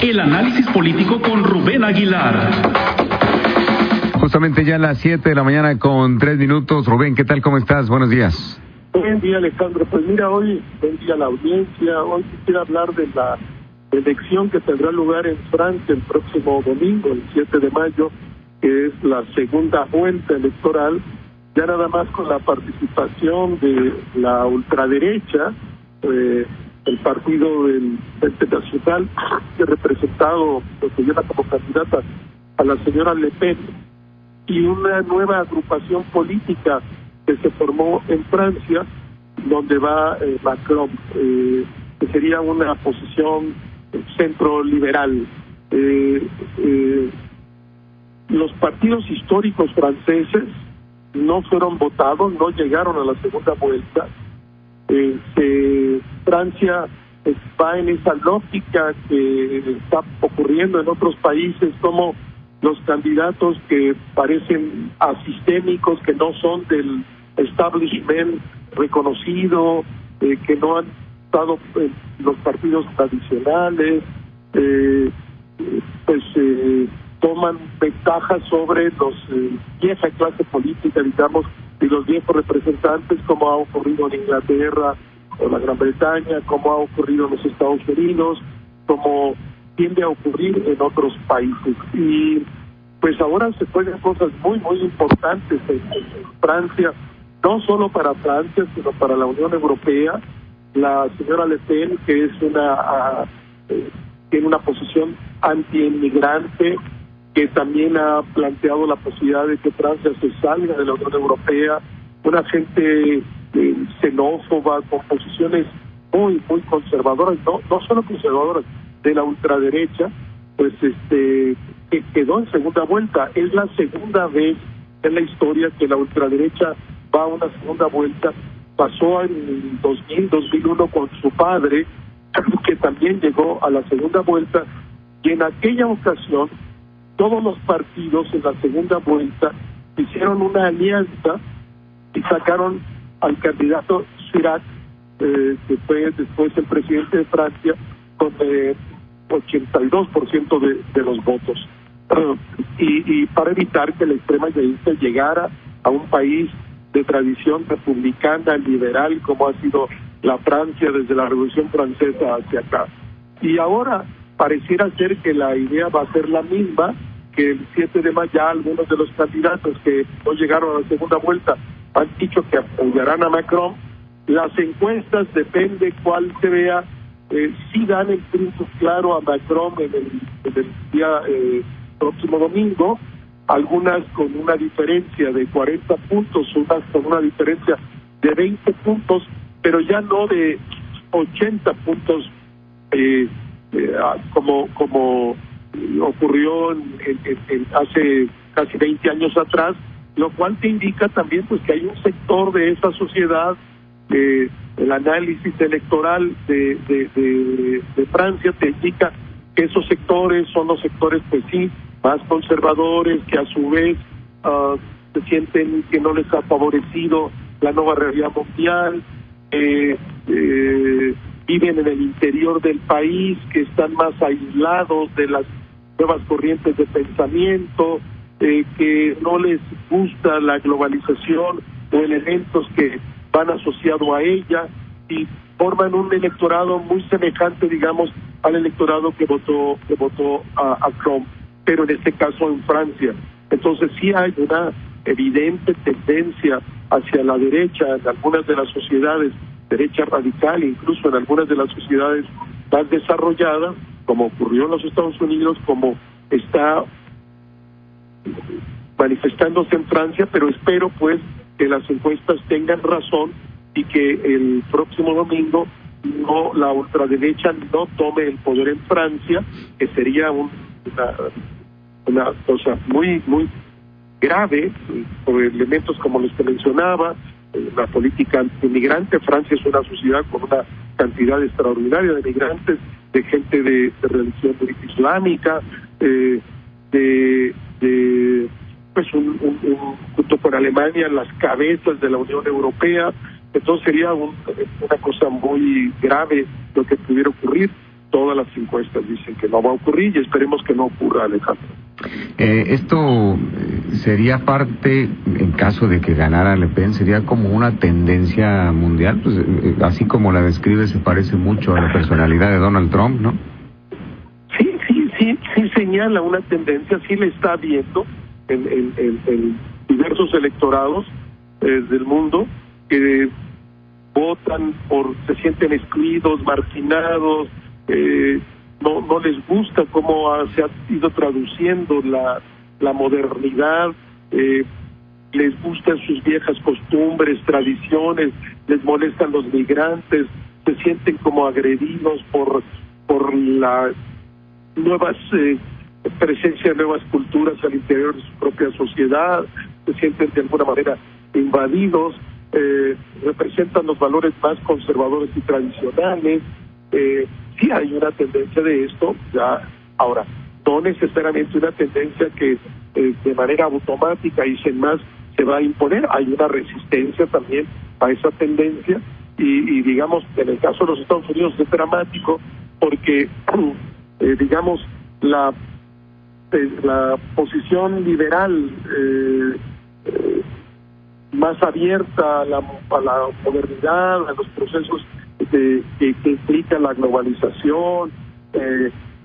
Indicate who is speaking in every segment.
Speaker 1: El análisis político con Rubén Aguilar.
Speaker 2: Justamente ya a las 7 de la mañana con 3 minutos. Rubén, ¿qué tal? ¿Cómo estás? Buenos días.
Speaker 3: Buen día, Alejandro. Pues mira, hoy vendría la audiencia. Hoy quisiera hablar de la elección que tendrá lugar en Francia el próximo domingo, el 7 de mayo, que es la segunda vuelta electoral, ya nada más con la participación de la ultraderecha, el partido del Frente Nacional, que ha representado, lo que lleva como candidata a la señora Le Pen, y una nueva agrupación política que se formó en Francia, donde va Macron, que sería una posición centro-liberal. Los partidos históricos franceses no fueron votados, no llegaron a la segunda vuelta. Francia va en esa lógica que está ocurriendo en otros países, como los candidatos que parecen asistémicos, que no son del establishment reconocido, que no han estado en los partidos tradicionales, toman ventajas sobre los vieja clase política, digamos, y los viejos representantes, como ha ocurrido en Inglaterra o la Gran Bretaña, como ha ocurrido en los Estados Unidos, como tiende a ocurrir en otros países. Y pues ahora se juegan cosas muy, muy importantes en Francia, no solo para Francia, sino para la Unión Europea. La señora Le Pen, que es tiene una posición anti-inmigrante, que también ha planteado la posibilidad de que Francia se salga de la Unión Europea, una gente xenófoba, con posiciones muy, muy conservadoras, no solo conservadoras, de la ultraderecha, pues que quedó en segunda vuelta. Es la segunda vez en la historia que la ultraderecha va a una segunda vuelta. Pasó en 2001 con su padre, que también llegó a la segunda vuelta, y en aquella ocasión todos los partidos en la segunda vuelta hicieron una alianza y sacaron al candidato Chirac, que fue después el presidente de Francia, con 82% de los votos, y para evitar que la extrema derecha llegara a un país de tradición republicana, liberal, como ha sido la Francia desde la Revolución Francesa hacia acá. Y ahora pareciera ser que la idea va a ser la misma, que el 7 de mayo ya algunos de los candidatos que no llegaron a la segunda vuelta han dicho que apoyarán a Macron. Las encuestas, depende cuál se vea, sí dan el triunfo claro a Macron en el día próximo domingo, algunas con una diferencia de 40 puntos, unas con una diferencia de 20 puntos, pero ya no de 80 puntos como ocurrió hace casi 20 años atrás, lo cual te indica también pues que hay un sector de esa sociedad, el análisis electoral de Francia te indica que esos sectores son los sectores pues sí más conservadores, que a su vez se sienten que no les ha favorecido la nueva realidad mundial, viven en el interior del país, que están más aislados de las nuevas corrientes de pensamiento, que no les gusta la globalización o elementos que van asociados a ella, y forman un electorado muy semejante, digamos, al electorado que votó a Trump, pero en este caso en Francia. Entonces sí hay una evidente tendencia hacia la derecha en algunas de las sociedades, derecha radical, incluso en algunas de las sociedades más desarrolladas, como ocurrió en los Estados Unidos, como está manifestándose en Francia, pero espero pues que las encuestas tengan razón y que el próximo domingo la ultraderecha no tome el poder en Francia, que sería una cosa muy, muy grave por elementos como los que mencionaba, la política anti-inmigrante. Francia es una sociedad con una cantidad extraordinaria de migrantes, de gente de religión islámica, pues junto con Alemania, las cabezas de la Unión Europea. Entonces sería una cosa muy grave lo que pudiera ocurrir. todas las encuestas dicen que no va a ocurrir y esperemos que no ocurra, Alejandro.
Speaker 2: Esto sería parte, en caso de que ganara Le Pen, sería como una tendencia mundial, pues, así como la describe, se parece mucho a la personalidad de Donald Trump, ¿no?
Speaker 3: Sí señala una tendencia, sí le está viendo en diversos electorados del mundo que votan se sienten excluidos, marginados, no les gusta cómo se ha ido traduciendo la modernidad, les gustan sus viejas costumbres, tradiciones, les molestan los migrantes, se sienten como agredidos por la nuevas presencia de nuevas culturas al interior de su propia sociedad, se sienten de alguna manera invadidos, representan los valores más conservadores y tradicionales. Sí hay una tendencia de esto, ya ahora, no necesariamente una tendencia que de manera automática y sin más se va a imponer, hay una resistencia también a esa tendencia y digamos, en el caso de los Estados Unidos es dramático porque digamos, la posición liberal más abierta a la modernidad, a los procesos que implican la globalización,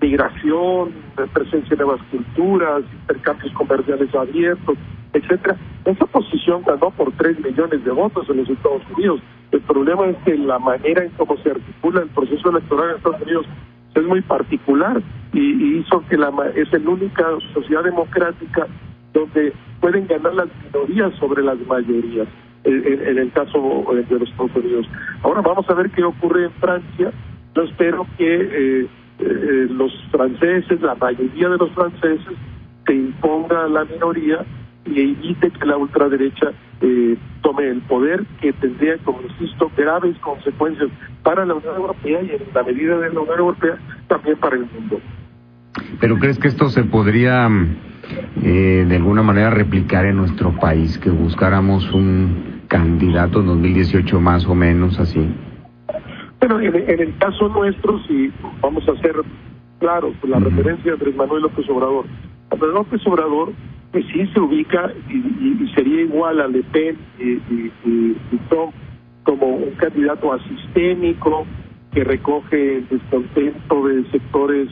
Speaker 3: migración, presencia de nuevas culturas, intercambios comerciales abiertos, etcétera. Esa posición ganó por 3 millones de votos en los Estados Unidos. El problema es que la manera en cómo se articula el proceso electoral en Estados Unidos es muy particular y hizo que es la única sociedad democrática donde pueden ganar las minorías sobre las mayorías, en el caso de los Estados Unidos. Ahora vamos a ver qué ocurre en Francia. Yo espero que los franceses, la mayoría de los franceses, se imponga a la minoría y evite que la ultraderecha tome el poder, que tendría, como insisto, graves consecuencias para la Unión Europea y en la medida de la Unión Europea también para el mundo.
Speaker 2: ¿Pero crees que esto se podría de alguna manera replicar en nuestro país, que buscáramos un candidato en 2018 más o menos así?
Speaker 3: Bueno, en el caso nuestro, si vamos a ser claros, la referencia de Andrés Manuel López Obrador. Andrés López Obrador, pues sí se ubica y sería igual a Le Pen y Trump como un candidato asistémico que recoge el descontento de sectores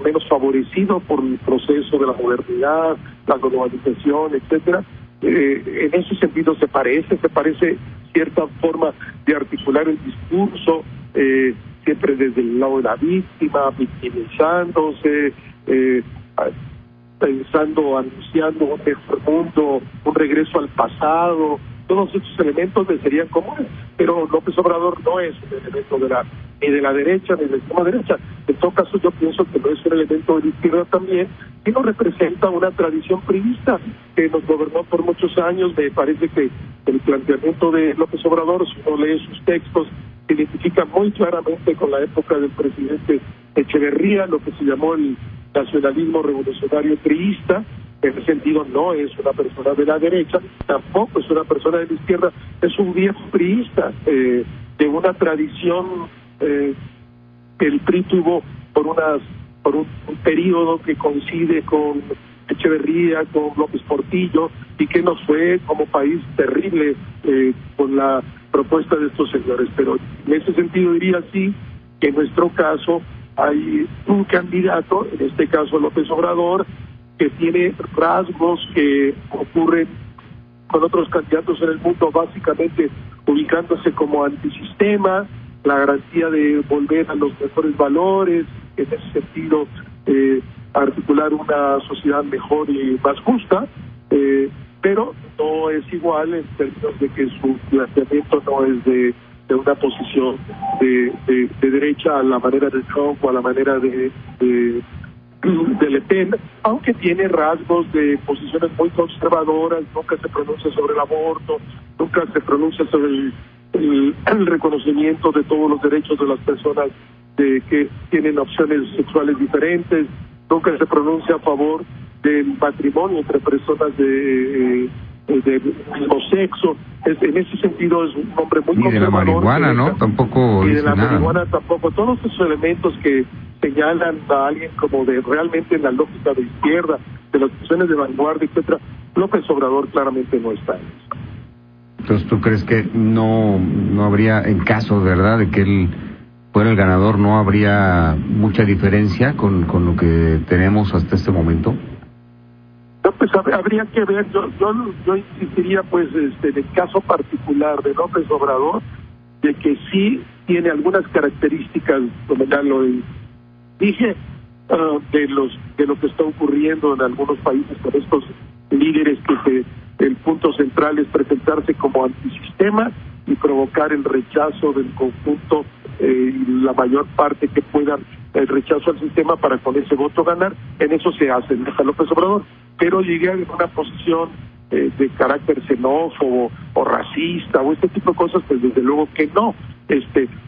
Speaker 3: menos favorecidos por el proceso de la modernidad, la globalización, etcétera. En ese sentido se parece cierta forma de articular el discurso, siempre desde el lado de la víctima, victimizándose, anunciando un mejor mundo, un regreso al pasado. Todos estos elementos le serían comunes, pero López Obrador no es un elemento ni de la derecha ni de la extrema derecha. En todo caso, yo pienso que no es un elemento de la izquierda también, sino representa una tradición priista que nos gobernó por muchos años. Me parece que el planteamiento de López Obrador, si uno lee sus textos, se identifica muy claramente con la época del presidente Echeverría, lo que se llamó el nacionalismo revolucionario priista. En ese sentido no es una persona de la derecha, tampoco es una persona de la izquierda, es un viejo priista de una tradición que el PRI tuvo por un periodo que coincide con Echeverría, con López Portillo, y que nos fue como país terrible con la propuesta de estos señores. Pero en ese sentido diría sí que en nuestro caso hay un candidato, en este caso López Obrador, que tiene rasgos que ocurren con otros candidatos en el mundo, básicamente ubicándose como antisistema, la garantía de volver a los mejores valores, en ese sentido articular una sociedad mejor y más justa, pero no es igual en términos de que su planteamiento no es de una posición de derecha a la manera de Trump o a la manera de Le Pen, aunque tiene rasgos de posiciones muy conservadoras. Nunca se pronuncia sobre el aborto, nunca se pronuncia sobre el reconocimiento de todos los derechos de las personas que tienen opciones sexuales diferentes, nunca se pronuncia a favor del matrimonio entre personas de mismo sexo. en ese sentido es un hombre muy
Speaker 2: conservador. Y de la marihuana, ¿no? Tampoco
Speaker 3: y de
Speaker 2: dice
Speaker 3: la
Speaker 2: nada.
Speaker 3: marihuana tampoco. Todos esos elementos que señalan a alguien como de realmente en la lógica de izquierda, de las cuestiones de vanguardia, etcétera, López Obrador claramente no está en eso.
Speaker 2: Entonces, ¿tú crees que no habría, en caso, verdad, de que él fuera el ganador, no habría mucha diferencia con lo que tenemos hasta este momento?
Speaker 3: No, pues habría que ver. Yo insistiría, pues, en el caso particular de López Obrador, de que sí tiene algunas características, como ya lo dije, de lo que está ocurriendo en algunos países con estos líderes el punto central es presentarse como antisistema y provocar el rechazo del conjunto, la mayor parte que puedan, el rechazo al sistema para con ese voto ganar. En eso se hace deja López Obrador, pero llegué a una posición de carácter xenófobo o racista o este tipo de cosas, pues desde luego que no.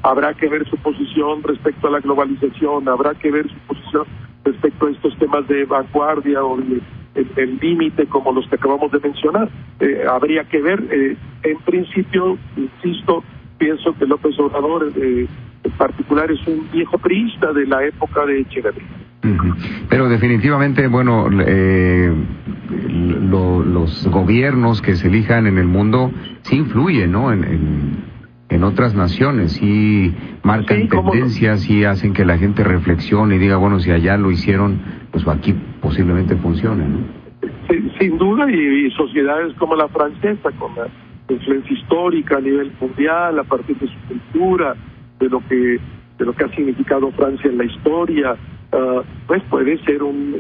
Speaker 3: Habrá que ver su posición respecto a la globalización, habrá que ver su posición respecto a estos temas de vanguardia o el límite como los que acabamos de mencionar. Habría que ver. En principio, insisto, pienso que López Obrador en particular es un viejo priista de la época de Echeverría.
Speaker 2: Pero definitivamente, bueno, los gobiernos que se elijan en el mundo sí influyen, ¿no? En otras naciones, sí marcan tendencias, sí hacen que la gente reflexione y diga, bueno, si allá lo hicieron, pues aquí posiblemente funcione, ¿no?
Speaker 3: Sin duda, y sociedades como la francesa, con la influencia histórica a nivel mundial, a partir de su cultura, de lo que ha significado Francia en la historia, pues puede ser un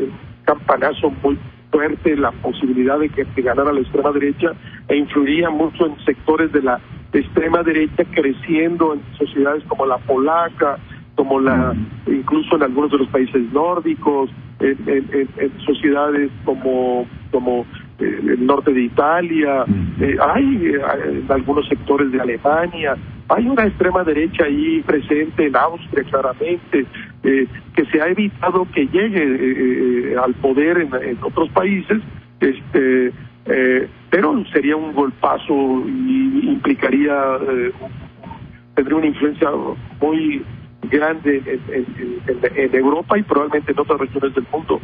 Speaker 3: campanazo muy fuerte la posibilidad de que ganara la extrema derecha, e influiría mucho en sectores de la extrema derecha creciendo en sociedades como la polaca, como incluso en algunos de los países nórdicos, en sociedades como el norte de Italia, hay en algunos sectores de Alemania, hay una extrema derecha ahí presente en Austria claramente, que se ha evitado que llegue al poder en otros países, pero sería un golpazo y implicaría, tendría una influencia muy grande en Europa y probablemente en otras regiones del mundo.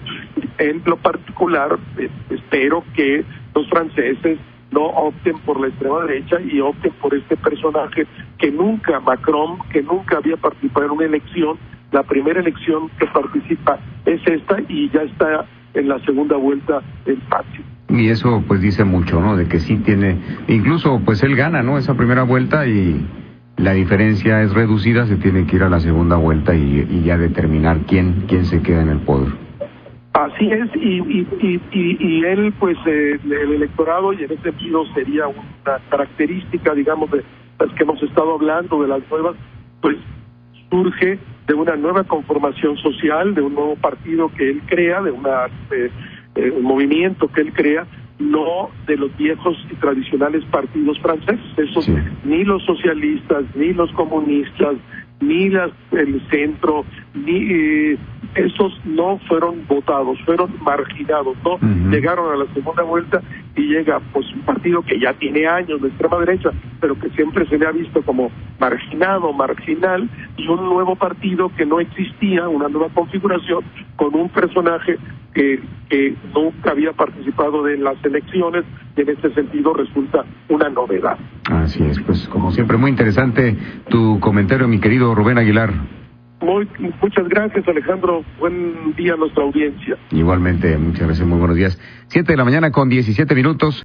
Speaker 3: En lo particular, espero que los franceses no opten por la extrema derecha y opten por este personaje Macron, que nunca había participado en una elección. La primera elección que participa es esta y ya está en la segunda vuelta en Francia.
Speaker 2: Y eso pues dice mucho, ¿no? De que sí tiene, incluso pues él gana, ¿no? Esa primera vuelta y la diferencia es reducida, se tiene que ir a la segunda vuelta y ya determinar quién se queda en el poder.
Speaker 3: Así es, y él, pues, el electorado, y en ese sentido sería una característica, digamos, de las que hemos estado hablando, de las nuevas, pues, surge de una nueva conformación social, de un nuevo partido que él crea, de un movimiento que él crea, no de los viejos y tradicionales partidos franceses. Esos, sí. Ni los socialistas, ni los comunistas, ni el centro, ni esos no fueron votados, fueron marginados, ¿no? Llegaron a la segunda vuelta y llega pues un partido que ya tiene años de extrema derecha, pero que siempre se le ha visto como marginado, marginal, y un nuevo partido que no existía, una nueva configuración, con un personaje que nunca había participado de las elecciones, y en este sentido resulta una novedad.
Speaker 2: Así es, pues como siempre muy interesante tu comentario, mi querido Rubén Aguilar.
Speaker 3: Muchas gracias, Alejandro. Buen día a nuestra audiencia.
Speaker 2: Igualmente, muchas gracias, muy buenos días. 7 de la mañana con 17 minutos.